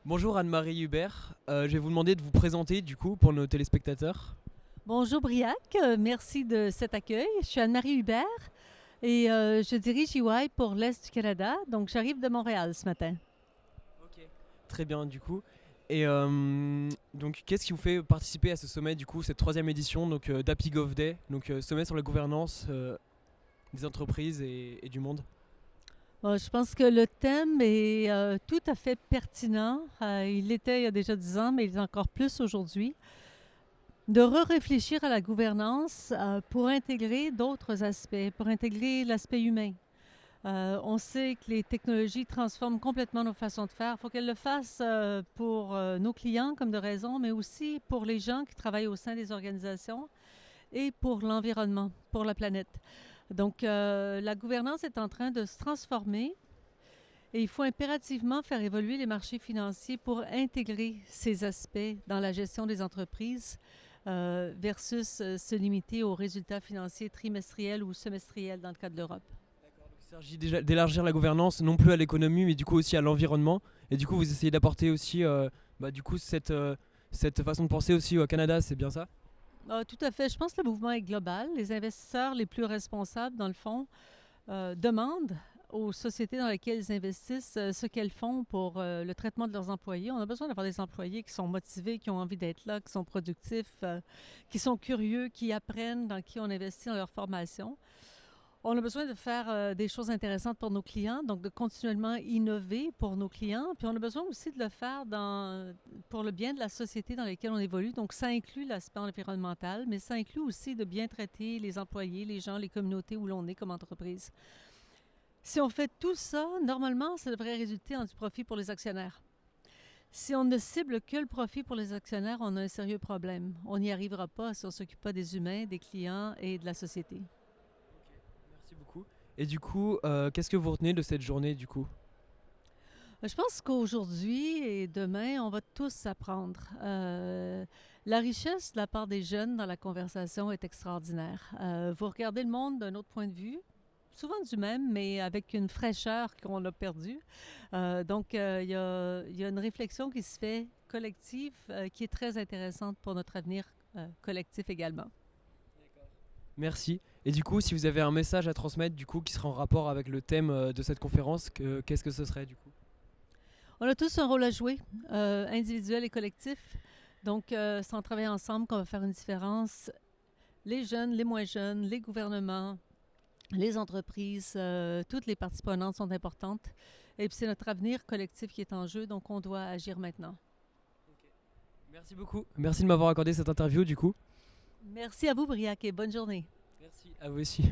Bonjour Anne-Marie Hubert. Je vais vous demander de vous présenter du coup pour nos téléspectateurs. Bonjour Briac, merci de cet accueil. Je suis Anne-Marie Hubert et je dirige EY pour l'Est du Canada. Donc j'arrive de Montréal ce matin. Ok. Très bien du coup. Et donc qu'est-ce qui vous fait participer à ce sommet du coup, cette troisième édition donc d'Happy Gov Day, donc sommet sur la gouvernance des entreprises et du monde. Bon, je pense que le thème est tout à fait pertinent. Il l'était il y a déjà 10 ans, mais il est encore plus aujourd'hui. De réfléchir à la gouvernance pour intégrer d'autres aspects, pour intégrer l'aspect humain. On sait que les technologies transforment complètement nos façons de faire. Il faut qu'elles le fassent pour nos clients comme de raison, mais aussi pour les gens qui travaillent au sein des organisations et pour l'environnement, pour la planète. Donc, la gouvernance est en train de se transformer et il faut impérativement faire évoluer les marchés financiers pour intégrer ces aspects dans la gestion des entreprises versus se limiter aux résultats financiers trimestriels ou semestriels dans le cas de l'Europe. Il s'agit déjà d'élargir la gouvernance non plus à l'économie mais du coup aussi à l'environnement. Et du coup vous essayez d'apporter aussi du coup cette façon de penser aussi au Canada, c'est bien ça? Ah, tout à fait. Je pense que le mouvement est global. Les investisseurs les plus responsables, dans le fond, demandent aux sociétés dans lesquelles ils investissent ce qu'elles font pour le traitement de leurs employés. On a besoin d'avoir des employés qui sont motivés, qui ont envie d'être là, qui sont productifs, qui sont curieux, qui apprennent, dans qui on investit dans leur formation. On a besoin de faire des choses intéressantes pour nos clients, donc de continuellement innover pour nos clients. Puis on a besoin aussi de le faire pour le bien de la société dans laquelle on évolue. Donc ça inclut l'aspect environnemental, mais ça inclut aussi de bien traiter les employés, les gens, les communautés où l'on est comme entreprise. Si on fait tout ça, normalement, ça devrait résulter en du profit pour les actionnaires. Si on ne cible que le profit pour les actionnaires, on a un sérieux problème. On n'y arrivera pas si on ne s'occupe pas des humains, des clients et de la société. Merci beaucoup. Et du coup, qu'est-ce que vous retenez de cette journée du coup? Je pense qu'aujourd'hui et demain, on va tous apprendre. La richesse de la part des jeunes dans la conversation est extraordinaire. Vous regardez le monde d'un autre point de vue, souvent du même, mais avec une fraîcheur qu'on a perdue. Donc, il y a une réflexion qui se fait collective qui est très intéressante pour notre avenir collectif également. Merci. Et du coup, si vous avez un message à transmettre du coup qui sera en rapport avec le thème de cette conférence, qu'est-ce que ce serait du coup? On a tous un rôle à jouer, individuel et collectif. Donc, c'est en travaillant ensemble qu'on va faire une différence. Les jeunes, les moins jeunes, les gouvernements, les entreprises, toutes les parties prenantes sont importantes. Et puis, c'est notre avenir collectif qui est en jeu, donc on doit agir maintenant. Merci beaucoup. Merci de m'avoir accordé cette interview du coup. Merci à vous, Briac, et bonne journée. Merci à vous aussi.